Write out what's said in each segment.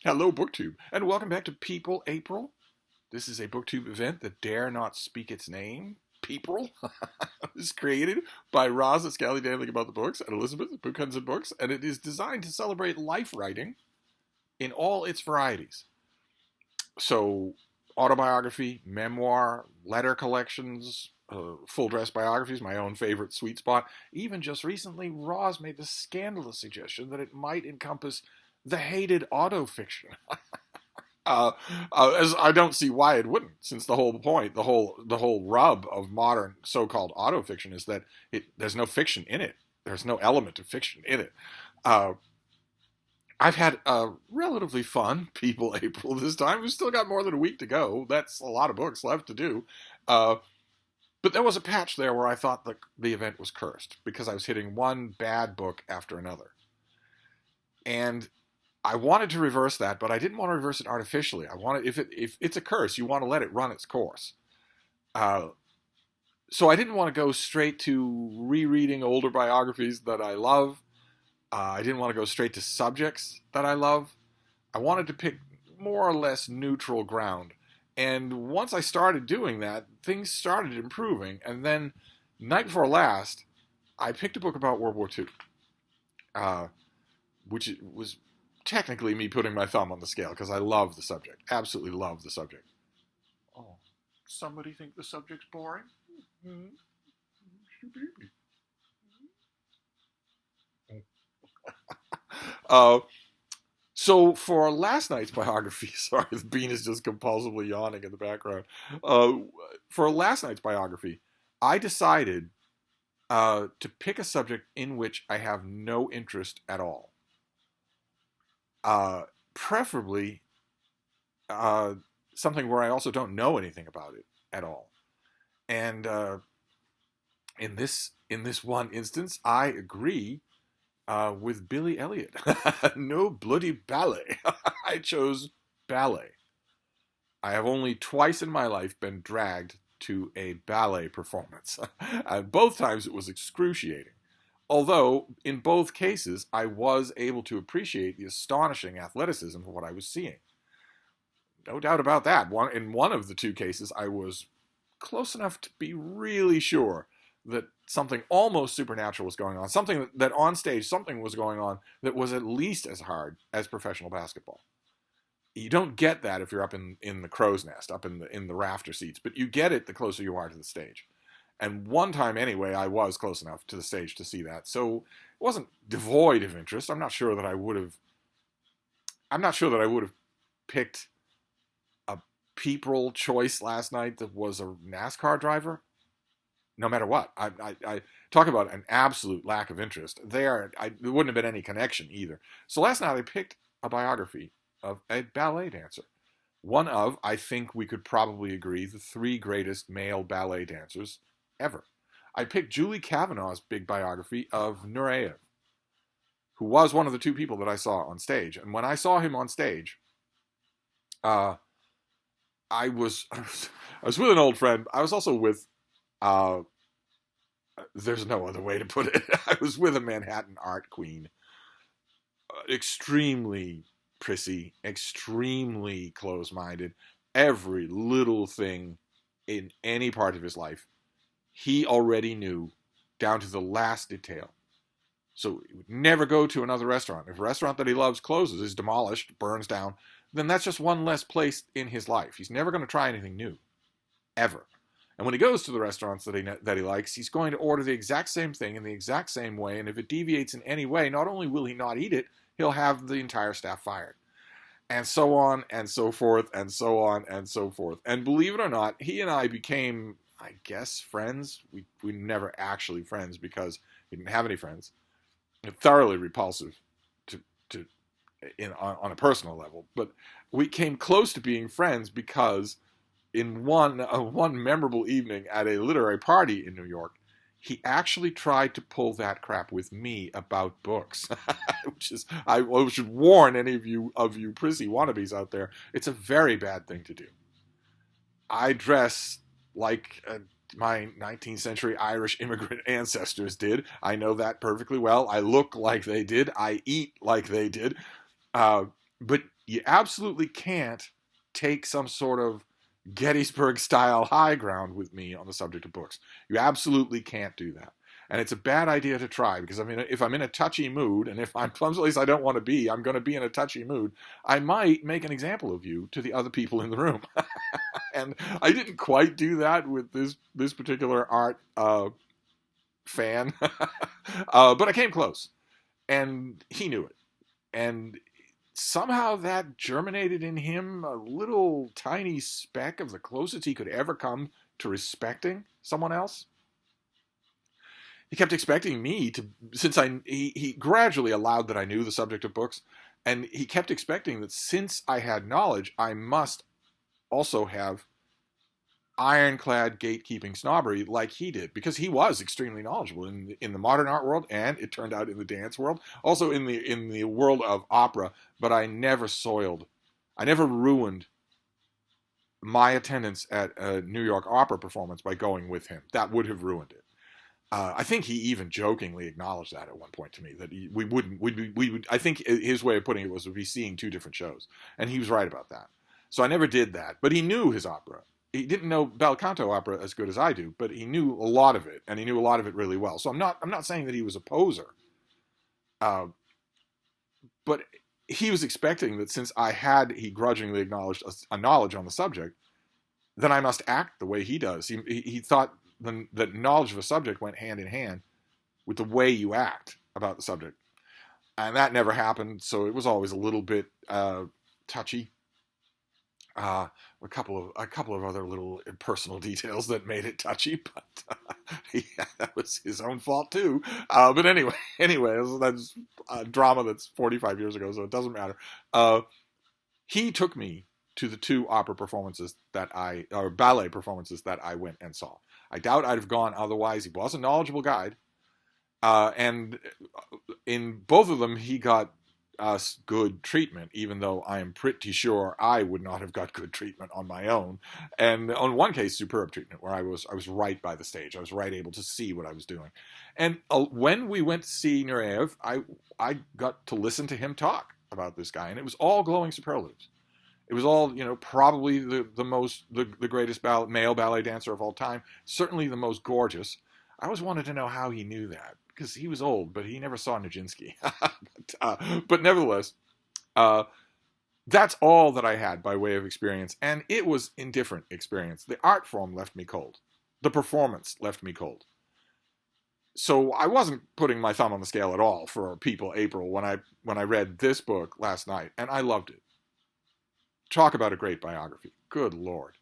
Hello, BookTube, and welcome back to People April. This is a BookTube event that dare not speak its name. People is created by Roz at Scally Daily About the Books and Elizabeth at Book Huns and Books, and it is designed to celebrate life writing in all its varieties. So, autobiography, memoir, letter collections, full dress biographies, my own favorite sweet spot. Even just recently, Roz made the scandalous suggestion that it might encompass the hated autofiction. As I don't see why it wouldn't, since the whole point, the whole rub of modern so-called autofiction is that there's no fiction in it. There's no element of fiction in it. Uh, I've had a relatively fun People April this time. We've still got more than a week to go. That's a lot of books left to do. Uh, but there was a patch there where I thought the event was cursed because I was hitting one bad book after another. And I wanted to reverse that, but I didn't want to reverse it artificially. I wanted, if it's a curse, you want to let it run its course. Uh, so I didn't want to go straight to rereading older biographies that I love. I didn't want to go straight to subjects that I love. I wanted to pick more or less neutral ground. And once I started doing that, things started improving. And then, night before last, I picked a book about World War II, which was technically me putting my thumb on the scale because I love the subject. Absolutely love the subject. Oh, somebody think the subject's boring? Mm-hmm. Uh, so for last night's biography, sorry, the bean is just compulsively yawning in the background. Uh, for last night's biography, I decided to pick a subject in which I have no interest at all. Preferably uh, something where I also don't know anything about it at all. And in this one instance, I agree with Billy Elliot. No bloody ballet. I chose ballet. I have only twice in my life been dragged to a ballet performance. And both times it was excruciating. Although, in both cases, I was able to appreciate the astonishing athleticism of what I was seeing. No doubt about that. In one of the two cases, I was close enough to be really sure that something almost supernatural was going on. Something that on stage, something was going on that was at least as hard as professional basketball. You don't get that if you're up in the crow's nest, up in the rafter seats, but you get it the closer you are to the stage. And one time anyway, I was close enough to the stage to see that. So it wasn't devoid of interest. I'm not sure that I would have. I'm not sure that I would have picked a people choice last night that was a NASCAR driver. No matter what, I talk about an absolute lack of interest. There wouldn't have been any connection either. So last night I picked a biography of a ballet dancer. One of, I think we could probably agree, the three greatest male ballet dancers ever. I picked Julie Kavanaugh's big biography of Nureyev, who was one of the two people that I saw on stage. And when I saw him on stage, uh, I was with an old friend. I was also with uh, there's no other way to put it. I was with a Manhattan art queen, extremely prissy, extremely close-minded. Every little thing in any part of his life, he already knew down to the last detail. So he would never go to another restaurant. If a restaurant that he loves closes, is demolished, burns down, then that's just one less place in his life. He's never going to try anything new, ever. And when he goes to the restaurants that he likes, he's going to order the exact same thing in the exact same way. And if it deviates in any way, not only will he not eat it, he'll have the entire staff fired. And so on and so forth and so on and so forth. And believe it or not, he and I became, I guess, friends. We never actually friends because he didn't have any friends. Thoroughly repulsive to on a personal level. But we came close to being friends because in one memorable evening at a literary party in New York, he actually tried to pull that crap with me about books, which is I should warn any of you prissy wannabes out there. It's a very bad thing to do. I dress like my 19th century Irish immigrant ancestors did. I know that perfectly well. I look like they did. I eat like they did. But you absolutely can't take some sort of Gettysburg-style high ground with me on the subject of books. You absolutely can't do that. And it's a bad idea to try, because I mean, if I'm in a touchy mood, and if I'm someplace I don't want to be, I'm going to be in a touchy mood, I might make an example of you to the other people in the room. And I didn't quite do that with this particular art fan, but I came close, and he knew it. And somehow that germinated in him a little tiny speck of the closest he could ever come to respecting someone else. He kept expecting me to, since he gradually allowed that I knew the subject of books, and he kept expecting that since I had knowledge, I must also have ironclad gatekeeping snobbery like he did, because he was extremely knowledgeable in the modern art world, and it turned out in the dance world, also in the world of opera. But I never ruined my attendance at a New York opera performance by going with him. That would have ruined it. I think he even jokingly acknowledged that at one point to me, that we would. I think his way of putting it was we'd be seeing two different shows, and he was right about that. So I never did that. But he knew his opera. He didn't know bel canto opera as good as I do, but he knew a lot of it, and he knew a lot of it really well. So I'm not saying that he was a poser, but he was expecting that since he grudgingly acknowledged a knowledge on the subject, then I must act the way he does. He thought that knowledge of a subject went hand in hand with the way you act about the subject. And that never happened, so it was always a little bit touchy. A couple of other little personal details that made it touchy, but yeah, that was his own fault too. But anyway, that's a drama that's 45 years ago, so it doesn't matter. He took me to the two ballet performances that I went and saw. I doubt I'd have gone otherwise. He was a knowledgeable guide. And in both of them, he got us good treatment, even though I am pretty sure I would not have got good treatment on my own. And on one case, superb treatment, where I was right by the stage. I was right able to see what I was doing. And when we went to see Nureyev, I got to listen to him talk about this guy, and it was all glowing superlatives. It was all, probably the greatest male ballet dancer of all time, certainly the most gorgeous. I always wanted to know how he knew that, because he was old, but he never saw Nijinsky. But nevertheless, that's all that I had by way of experience, and it was indifferent experience. The art form left me cold. The performance left me cold. So I wasn't putting my thumb on the scale at all for People April when I read this book last night, and I loved it. Talk about a great biography. Good Lord.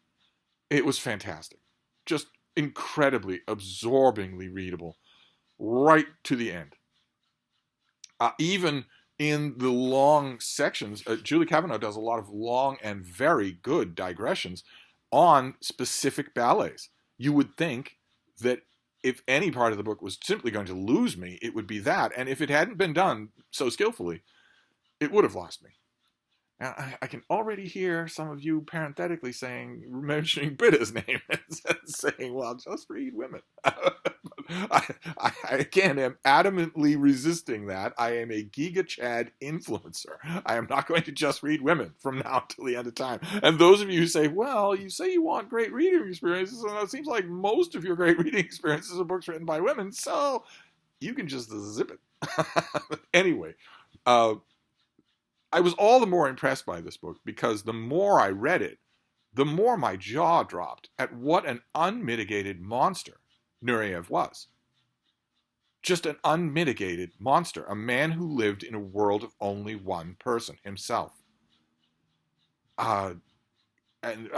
It was fantastic. Just incredibly, absorbingly readable, right to the end. Even in the long sections, Julie Kavanaugh does a lot of long and very good digressions on specific ballets. You would think that if any part of the book was simply going to lose me, it would be that. And if it hadn't been done so skillfully, it would have lost me. Now, I can already hear some of you parenthetically mentioning Britta's name and saying, well, just read women. I again am adamantly resisting that. I am a Giga Chad influencer. I am not going to just read women from now until the end of time. And those of you who say, well, you say you want great reading experiences, and it seems like most of your great reading experiences are books written by women, so you can just zip it. Anyway, I was all the more impressed by this book because the more I read it, the more my jaw dropped at what an unmitigated monster Nureyev was. Just an unmitigated monster, a man who lived in a world of only one person, himself. And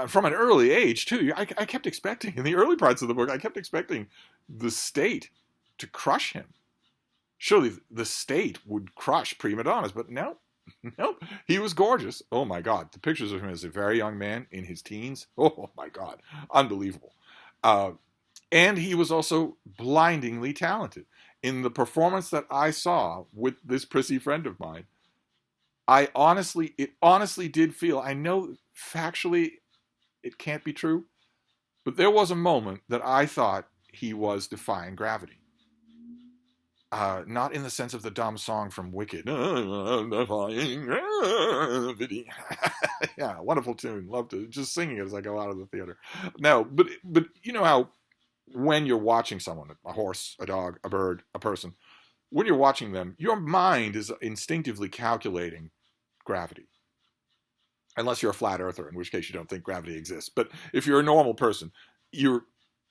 from an early age, too, I kept expecting, in the early parts of the book, I kept expecting the state to crush him. Surely the state would crush prima donnas, but no. Nope, he was gorgeous. Oh my God, the pictures of him as a very young man in his teens. Oh my God, unbelievable. And he was also blindingly talented. In the performance that I saw with this prissy friend of mine, it honestly did feel, I know factually it can't be true, but there was a moment that I thought he was defying gravity. Not in the sense of the dumb song from Wicked. Yeah, wonderful tune. Love to just singing it as I go out of the theater. No, but you know how when you're watching someone, a horse, a dog, a bird, a person, when you're watching them, your mind is instinctively calculating gravity. Unless you're a flat earther, in which case you don't think gravity exists. But if you're a normal person, your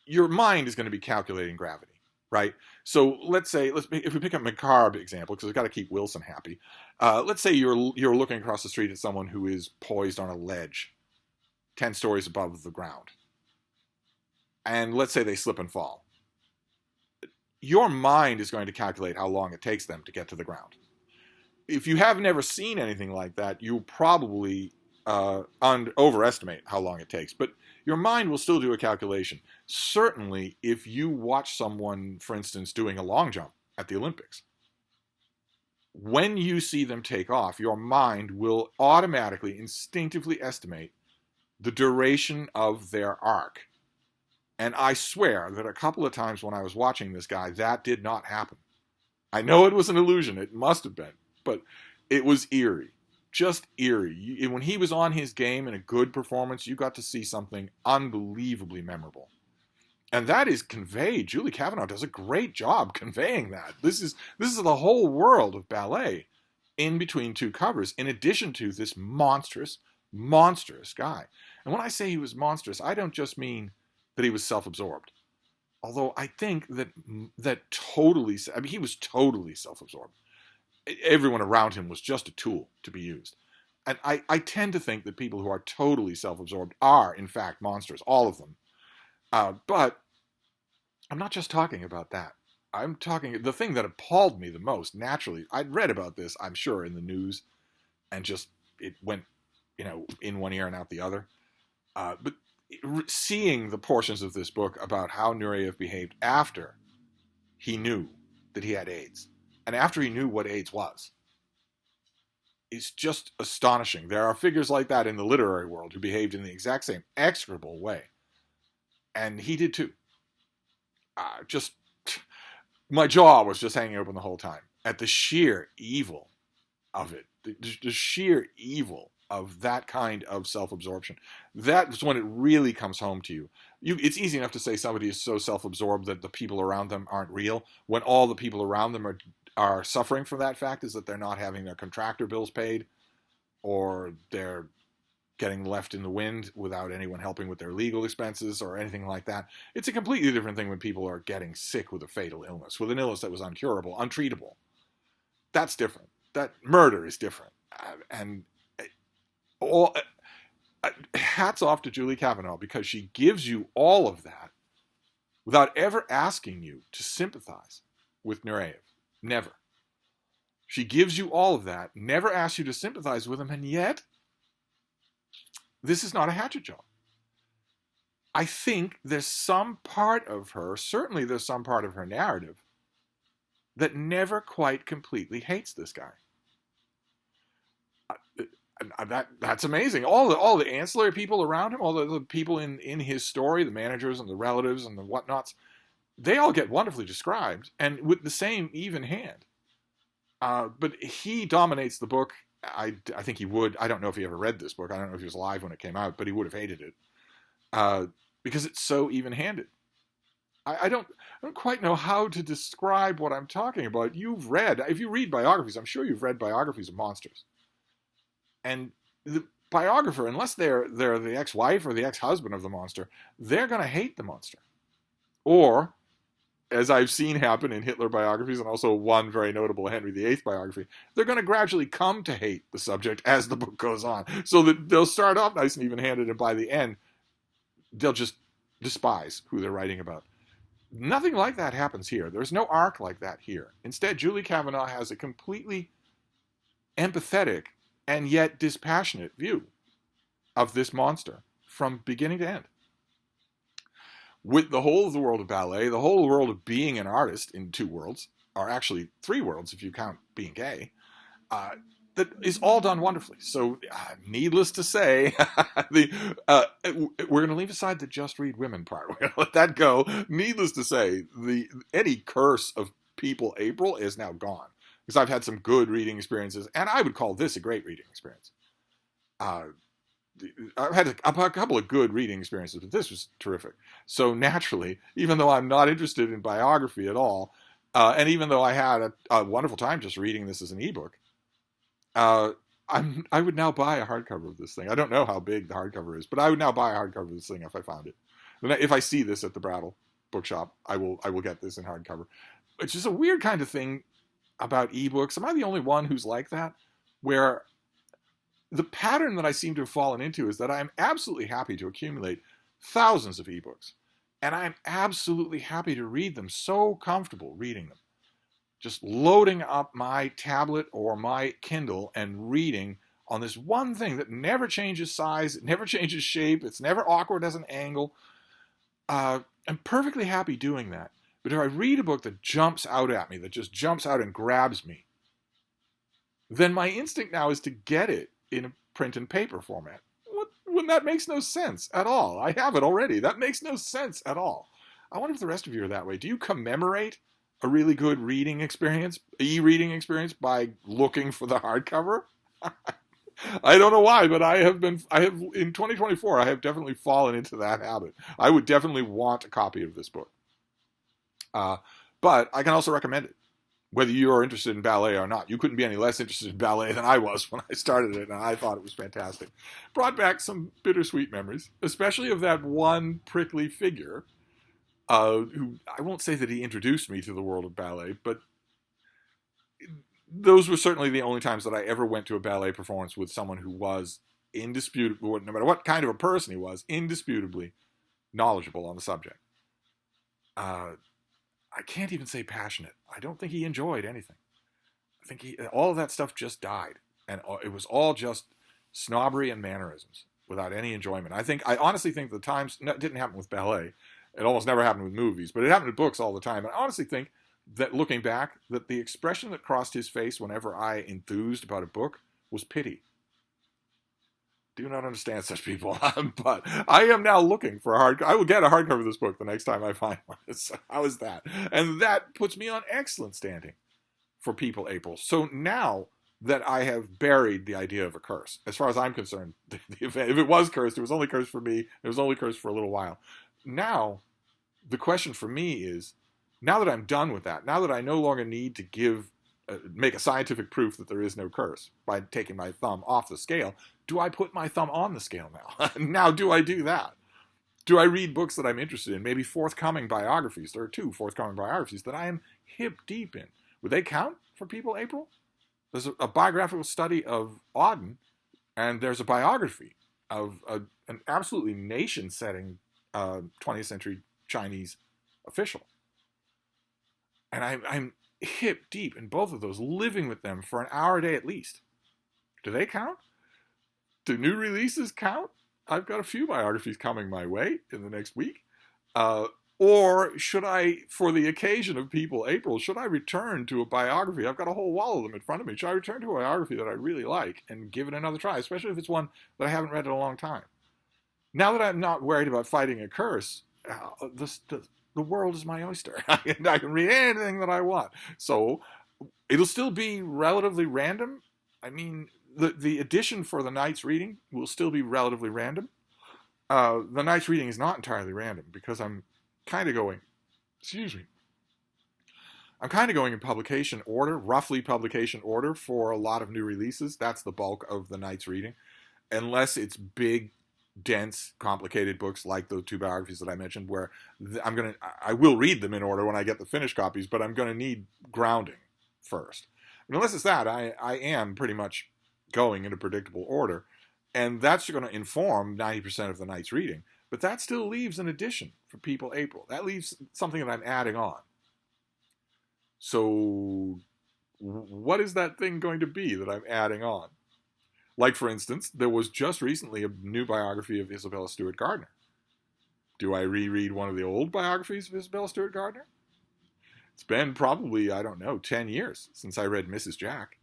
mind is going to be calculating gravity, right? So if we pick up a macabre example, because we've got to keep Wilson happy. Let's say you're looking across the street at someone who is poised on a ledge, 10 stories above the ground, and let's say they slip and fall. Your mind is going to calculate how long it takes them to get to the ground. If you have never seen anything like that, you'll probably overestimate how long it takes. But your mind will still do a calculation. Certainly, if you watch someone, for instance, doing a long jump at the Olympics, when you see them take off, your mind will automatically, instinctively estimate the duration of their arc. And I swear that a couple of times when I was watching this guy, that did not happen. I know it was an illusion. It must have been. But it was eerie. Just eerie. When he was on his game in a good performance, you got to see something unbelievably memorable. And that is conveyed. Julie Kavanaugh does a great job conveying that. This is the whole world of ballet in between two covers, in addition to this monstrous, monstrous guy. And when I say he was monstrous, I don't just mean that he was self-absorbed. Although I think that he was totally self-absorbed. Everyone around him was just a tool to be used. And I tend to think that people who are totally self-absorbed are, in fact, monsters, all of them. But I'm not just talking about that. I'm talking, the thing that appalled me the most, naturally, I'd read about this, I'm sure, in the news, and just, it went, in one ear and out the other. But seeing the portions of this book about how Nureyev behaved after he knew that he had AIDS, and after he knew what AIDS was, is just astonishing. There are figures like that in the literary world who behaved in the exact same execrable way. And he did too. My jaw was just hanging open the whole time at the sheer evil of it. The sheer evil of that kind of self-absorption. That's when it really comes home to you. It's easy enough to say somebody is so self-absorbed that the people around them aren't real, when all the people around them are suffering from that fact, is that they're not having their contractor bills paid, or they're getting left in the wind without anyone helping with their legal expenses or anything like that. It's a completely different thing when people are getting sick with a fatal illness, with an illness that was uncurable, untreatable. That's different. That murder is different. Hats off to Julie Kavanaugh, because she gives you all of that without ever asking you to sympathize with Nureyev. Never. She gives you all of that, never asks you to sympathize with him, and yet this is not a hatchet job. I think there's some part of her, certainly there's some part of her narrative, that never quite completely hates this guy. That's amazing. All the ancillary people around him, all the people in his story, the managers and the relatives and the whatnots, they all get wonderfully described, and with the same even hand. But he dominates the book. I think he would. I don't know if he ever read this book. I don't know if he was alive when it came out, but he would have hated it because it's so even-handed. I don't quite know how to describe what I'm talking about. If you read biographies, I'm sure you've read biographies of monsters. And the biographer, unless they're the ex-wife or the ex-husband of the monster, they're going to hate the monster. Or, as I've seen happen in Hitler biographies, and also one very notable Henry VIII biography, they're going to gradually come to hate the subject as the book goes on. So that they'll start off nice and even-handed, and by the end, they'll just despise who they're writing about. Nothing like that happens here. There's no arc like that here. Instead, Julie Kavanaugh has a completely empathetic and yet dispassionate view of this monster from beginning to end. With the whole of the world of ballet, the whole world of being an artist in two worlds, or actually three worlds if you count being gay, that is all done wonderfully. So, needless to say, we're going to leave aside the just read women part. We're going to let that go. Needless to say, any curse of People April is now gone. Because I've had some good reading experiences, and I would call this a great reading experience. Uh, I've had a couple of good reading experiences, but this was terrific. So naturally, even though I'm not interested in biography at all, and even though I had a wonderful time just reading this as an ebook, uh, I would now buy a hardcover of this thing. I don't know how big the hardcover is, but I would now buy a hardcover of this thing if I found it. If I see this at the Brattle bookshop, I will get this in hardcover. It's just a weird kind of thing about ebooks. Am I the only one who's like that? Where the pattern that I seem to have fallen into is that I'm absolutely happy to accumulate thousands of ebooks. And I'm absolutely happy to read them, so comfortable reading them. Just loading up my tablet or my Kindle and reading on this one thing that never changes size, it never changes shape, it's never awkward as an angle. I'm perfectly happy doing that. But if I read a book that jumps out at me, that just jumps out and grabs me, then my instinct now is to get it in a print and paper format. When that makes no sense at all. I have it already. That makes no sense at all. I wonder if the rest of you are that way. Do you commemorate a really good reading experience, e-reading experience, by looking for the hardcover? I don't know why, but I have in 2024, I have definitely fallen into that habit. I would definitely want a copy of this book. But I can also recommend it. Whether you are interested in ballet or not. You couldn't be any less interested in ballet than I was when I started it, and I thought it was fantastic. Brought back some bittersweet memories, especially of that one prickly figure, who, I won't say that he introduced me to the world of ballet, but those were certainly the only times that I ever went to a ballet performance with someone who was indisputably, no matter what kind of a person he was, indisputably knowledgeable on the subject. I can't even say passionate. I don't think he enjoyed anything. I think all of that stuff just died. And it was all just snobbery and mannerisms without any enjoyment. I honestly think the times, it didn't happen with ballet. It almost never happened with movies, but it happened with books all the time. And I honestly think that looking back, that the expression that crossed his face whenever I enthused about a book was pity. Do not understand such people, but I am now looking for I will get a hardcover of this book the next time I find one. So how is that? And that puts me on excellent standing for People April. So now that I have buried the idea of a curse, as far as I'm concerned, if it was cursed, it was only cursed for me. It was only cursed for a little while. Now, the question for me is, now that I'm done with that, now that I no longer need to make a scientific proof that there is no curse by taking my thumb off the scale, do I put my thumb on the scale now? Now, do I do that? Do I read books that I'm interested in? Maybe forthcoming biographies. There are 2 forthcoming biographies that I am hip deep in. Would they count for People April? There's a biographical study of Auden, and there's a biography of an absolutely nation-setting 20th century Chinese official. And I'm hip deep in both of those, living with them for an hour a day at least. Do they count? Do new releases count? I've got a few biographies coming my way in the next week. Or should I, for the occasion of People April, should I return to a biography? I've got a whole wall of them in front of me. Should I return to a biography that I really like and give it another try, especially if it's one that I haven't read in a long time? Now that I'm not worried about fighting a curse, the world is my oyster. I can read anything that I want. So it'll still be relatively random. I mean, the edition for the night's reading will still be relatively random. The night's reading is not entirely random because I'm kind of going, I'm kind of going in publication order, roughly publication order for a lot of new releases. That's the bulk of the night's reading. Unless it's big, dense, complicated books like the 2 biographies that I mentioned, where I will read them in order when I get the finished copies, but I'm going to need grounding first. And unless it's that, I am pretty much going in a predictable order, and that's going to inform 90% of the night's reading. But that still leaves an addition for People April. That leaves something that I'm adding on. So what is that thing going to be that I'm adding on? Like, for instance, there was just recently a new biography of Isabella Stewart Gardner. Do I reread one of the old biographies of Isabella Stewart Gardner? It's been probably, 10 years since I read Mrs. Jack.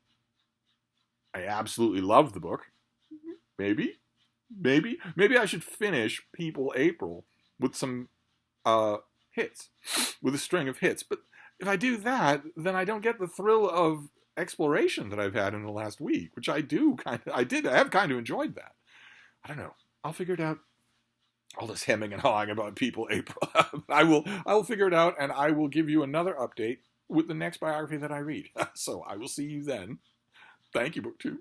I absolutely loved the book. Maybe I should finish People April with some hits, with a string of hits. But if I do that, then I don't get the thrill of exploration that I've had in the last week, which I do kind of, I have kind of enjoyed that. I don't know. I'll figure it out. All this hemming and hawing about people, April. I will figure it out, and I will give you another update with the next biography that I read. So I will see you then. Thank you, BookTube.